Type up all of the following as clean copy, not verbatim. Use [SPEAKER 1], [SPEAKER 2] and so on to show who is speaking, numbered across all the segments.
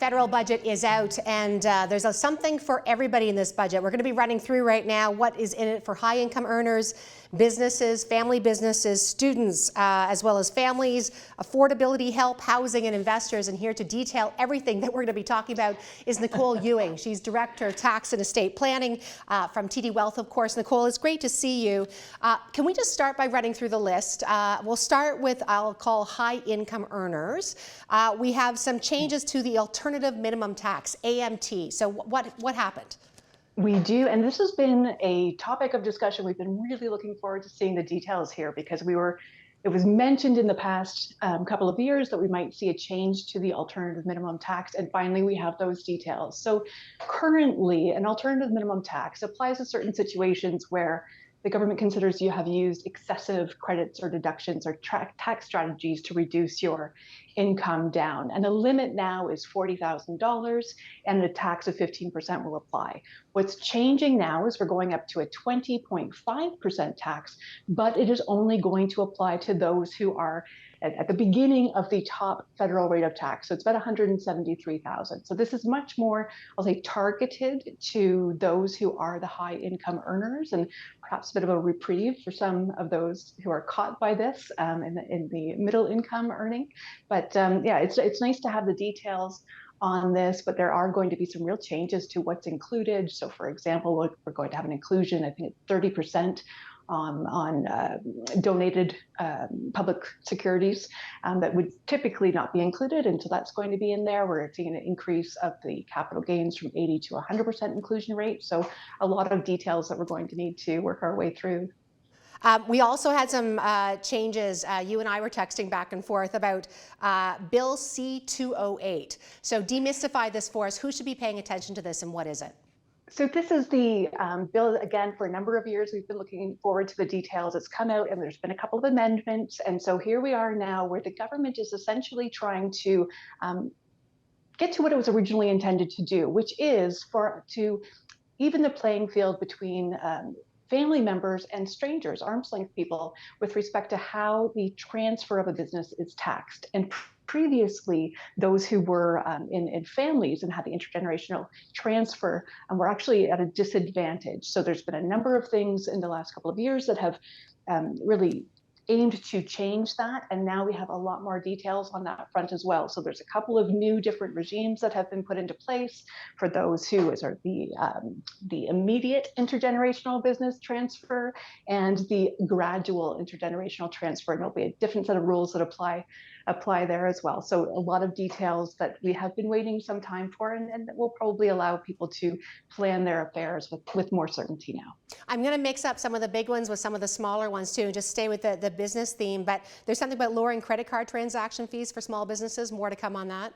[SPEAKER 1] federal budget is out, and there's something for everybody in this budget. We're going to be running through right now what is in it for high-income earners, businesses, family businesses, students, as well as families, affordability help, housing, and investors. And here to detail everything that we're going to be talking about is Nicole Ewing. She's Director of Tax and Estate Planning from TD Wealth, of course. Nicole, it's great to see you. Can we just start by running through the list? We'll start with, I'll call high-income earners. We have some changes to the alternative minimum tax, AMT. So what happened?
[SPEAKER 2] We do, and this has been a topic of discussion. We've been really looking forward to seeing the details here because it was mentioned in the past couple of years that we might see a change to the alternative minimum tax, and finally we have those details. So currently, an alternative minimum tax applies to certain situations where the government considers you have used excessive credits or deductions or tax strategies to reduce your income down. And the limit now is $40,000 and a tax of 15% will apply. What's changing now is we're going up to a 20.5% tax, but it is only going to apply to those who are at the beginning of the top federal rate of tax. So it's about $173,000. So this is much more, I'll say, targeted to those who are the high income earners, and perhaps a bit of a reprieve for some of those who are caught by this in the middle income earning. But yeah, it's nice to have the details on this, but there are going to be some real changes to what's included. So for example, we're going to have an inclusion, I think, at 30% on donated public securities that would typically not be included, and so that's going to be in there. We're seeing an increase of the capital gains from 80 to 100% inclusion rate. So a lot of details that we're going to need to work our way through.
[SPEAKER 1] We also had some changes. You and I were texting back and forth about Bill C-208. So demystify this for us. Who should be paying attention to this, and what is it?
[SPEAKER 2] So this is the bill, again, for a number of years. We've been looking forward to the details. It's come out and there's been a couple of amendments. And so here we are now where the government is essentially trying to get to what it was originally intended to do, which is to even the playing field between family members and strangers, arm's length people, with respect to how the transfer of a business is taxed. And previously, those who were in families and had the intergenerational transfer were actually at a disadvantage. So there's been a number of things in the last couple of years that have really aimed to change that, and now we have a lot more details on that front as well. So there's a couple of new different regimes that have been put into place for those who are the immediate intergenerational business transfer and the gradual intergenerational transfer, and there'll be a different set of rules that apply there as well. So a lot of details that we have been waiting some time for, and that will probably allow people to plan their affairs with more certainty now.
[SPEAKER 1] I'm going to mix up some of the big ones with some of the smaller ones too, and just stay with the business theme, but there's something about lowering credit card transaction fees for small businesses. More to come on that?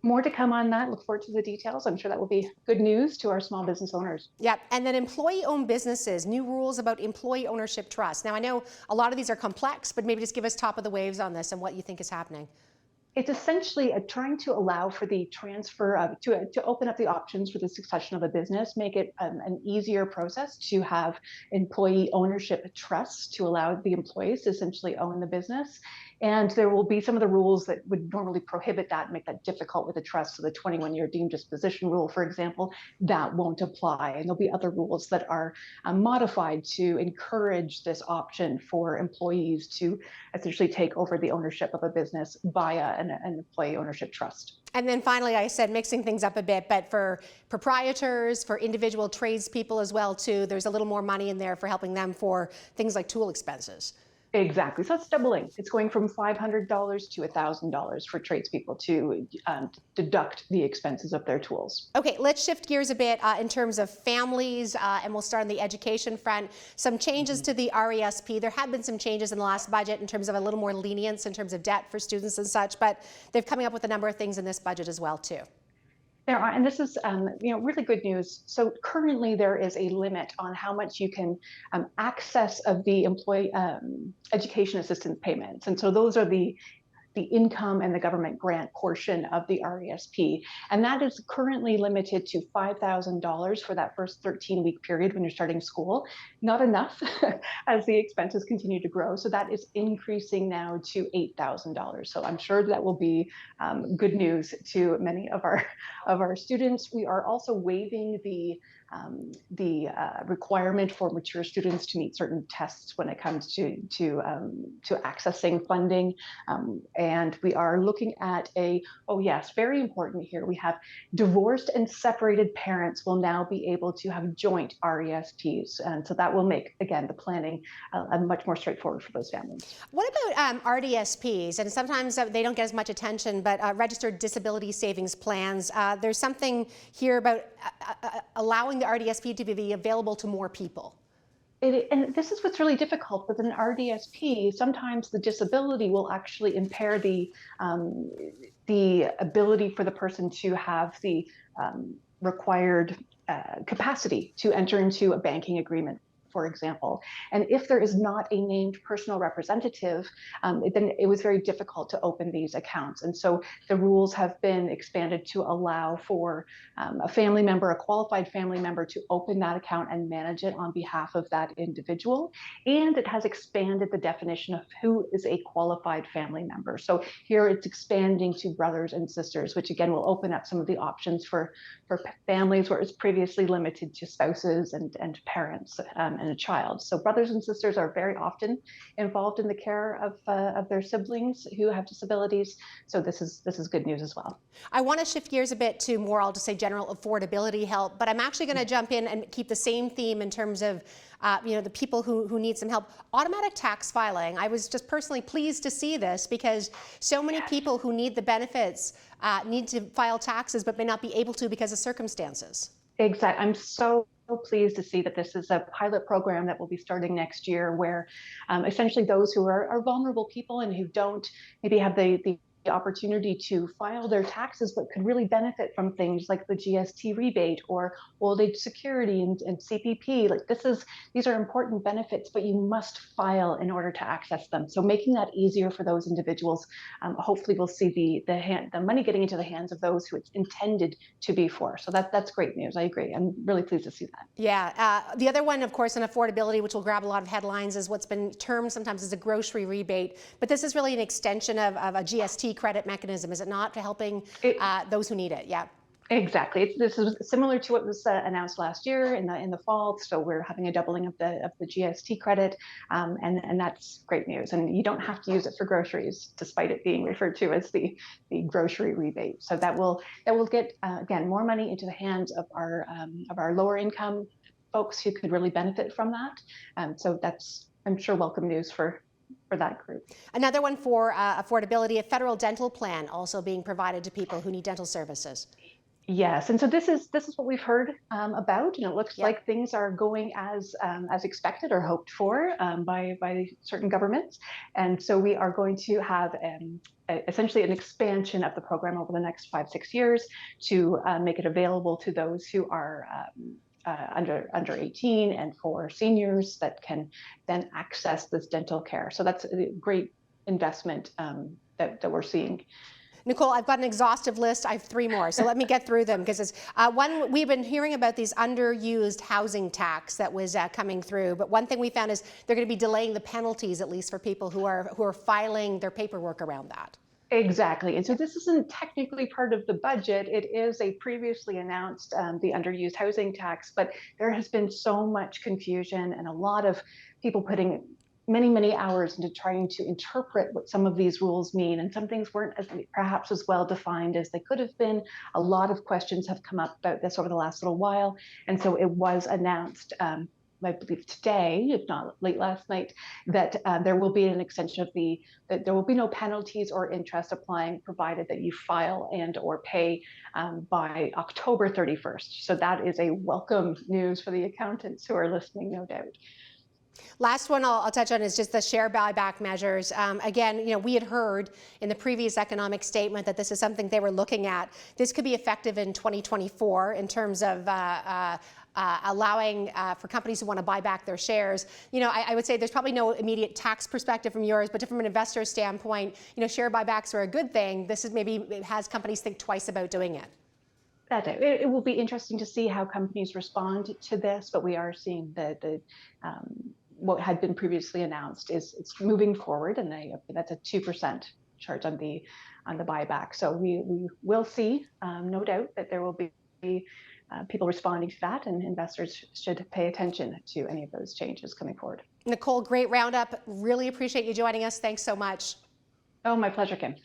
[SPEAKER 2] More to come on that. Look forward to the details. I'm sure that will be good news to our small business owners.
[SPEAKER 1] Yeah, and then employee-owned businesses, new rules about employee ownership trust. Now, I know a lot of these are complex, but maybe just give us top of the waves on this and what you think is happening.
[SPEAKER 2] It's essentially trying to allow for the transfer to open up the options for the succession of a business, make it an easier process to have employee ownership trusts to allow the employees to essentially own the business. And there will be some of the rules that would normally prohibit that, make that difficult with a trust. So the 21-year deemed disposition rule, for example, that won't apply. And there'll be other rules that are modified to encourage this option for employees to essentially take over the ownership of a business via an employee ownership trust.
[SPEAKER 1] And then finally, I said mixing things up a bit, but for proprietors, for individual tradespeople as well too, there's a little more money in there for helping them for things like tool expenses.
[SPEAKER 2] Exactly. So it's doubling. It's going from $500 to $1,000 for tradespeople to deduct the expenses of their tools.
[SPEAKER 1] Okay, let's shift gears a bit in terms of families, and we'll start on the education front. Some changes to the RESP. There have been some changes in the last budget in terms of a little more lenience in terms of debt for students and such, but they're coming up with a number of things in this budget as well too.
[SPEAKER 2] There are, and this is really good news. So currently there is a limit on how much you can access of the employee education assistance payments, and so those are the the income and the government grant portion of the RESP. And that is currently limited to $5,000 for that first 13-week period when you're starting school. Not enough as the expenses continue to grow. So that is increasing now to $8,000. So I'm sure that will be good news to many of our students. We are also waiving the requirement for mature students to meet certain tests when it comes to accessing funding, and we are looking at very important here. We have divorced and separated parents will now be able to have joint RESPs, and so that will make again the planning much more straightforward for those families.
[SPEAKER 1] What about RDSPs? And sometimes they don't get as much attention, but registered disability savings plans. There's something here about allowing the RDSP to be available to more people.
[SPEAKER 2] And this is what's really difficult with an RDSP. Sometimes the disability will actually impair the ability for the person to have the required capacity to enter into a banking agreement, for example. And if there is not a named personal representative, then it was very difficult to open these accounts. And so the rules have been expanded to allow for a family member, a qualified family member, to open that account and manage it on behalf of that individual. And it has expanded the definition of who is a qualified family member. So here it's expanding to brothers and sisters, which again will open up some of the options for families where it's previously limited to spouses and parents and a child. So brothers and sisters are very often involved in the care of their siblings who have disabilities. So this is good news as well.
[SPEAKER 1] I want to shift gears a bit to more, I'll just say, general affordability help, but I'm actually going to jump in and keep the same theme in terms of the people who need some help. Automatic tax filing. I was just personally pleased to see this because so many people who need the benefits need to file taxes but may not be able to because of circumstances.
[SPEAKER 2] Exactly. I'm so pleased to see that this is a pilot program that will be starting next year, where essentially those who are vulnerable people and who don't maybe have the opportunity to file their taxes but could really benefit from things like the GST rebate or old age security and CPP. Like these are important benefits, but you must file in order to access them. So making that easier for those individuals, hopefully we'll see the money getting into the hands of those who it's intended to be for. So that's great news. I agree. I'm really pleased to see that.
[SPEAKER 1] Yeah. The other one, of course, in affordability, which will grab a lot of headlines, is what's been termed sometimes as a grocery rebate. But this is really an extension of a GST credit mechanism, is it not, to helping those who need it? Yeah.
[SPEAKER 2] Exactly. This is similar to what was announced last year in the fall. So we're having a doubling of the GST credit, and that's great news. And you don't have to use it for groceries, despite it being referred to as the grocery rebate. So that will get again more money into the hands of our lower income folks who could really benefit from that. So that's, I'm sure, welcome news for that group.
[SPEAKER 1] Another one for affordability: a federal dental plan also being provided to people who need dental services.
[SPEAKER 2] Yes, and so this is what we've heard about, and it looks like things are going as expected or hoped for by certain governments, and so we are going to have essentially an expansion of the program over the next 5-6 years to make it available to those who are under 18 and for seniors that can then access this dental care. So that's a great investment that we're seeing.
[SPEAKER 1] Nicole, I've got an exhaustive list. I have 3 more, so let me get through them, because it's one, we've been hearing about these underused housing tax that was coming through, but one thing we found is they're going to be delaying the penalties, at least for people who are filing their paperwork around that.
[SPEAKER 2] Exactly. And so this isn't technically part of the budget. It is a previously announced the underused housing tax, but there has been so much confusion and a lot of people putting many hours into trying to interpret what some of these rules mean, and some things weren't perhaps as well defined as they could have been. A lot of questions have come up about this over the last little while, and so it was announced, I believe today, if not late last night, that there will be an extension of that there will be no penalties or interest applying, provided that you file and or pay by October 31st. So that is a welcome news for the accountants who are listening, no doubt.
[SPEAKER 1] Last one I'll touch on is just the share buyback measures. Again, we had heard in the previous economic statement that this is something they were looking at. This could be effective in 2024 in terms of allowing for companies who want to buy back their shares. I would say there's probably no immediate tax perspective from yours, but from an investor standpoint, share buybacks are a good thing. This is maybe it has companies think twice about doing it.
[SPEAKER 2] It will be interesting to see how companies respond to this, but we are seeing what had been previously announced is it's moving forward, and that's a 2% charge on the buyback. So we will see, no doubt, that there will be people responding to that, and investors should pay attention to any of those changes coming forward.
[SPEAKER 1] Nicole, great roundup. Really appreciate you joining us. Thanks so much.
[SPEAKER 2] Oh, my pleasure, Kim.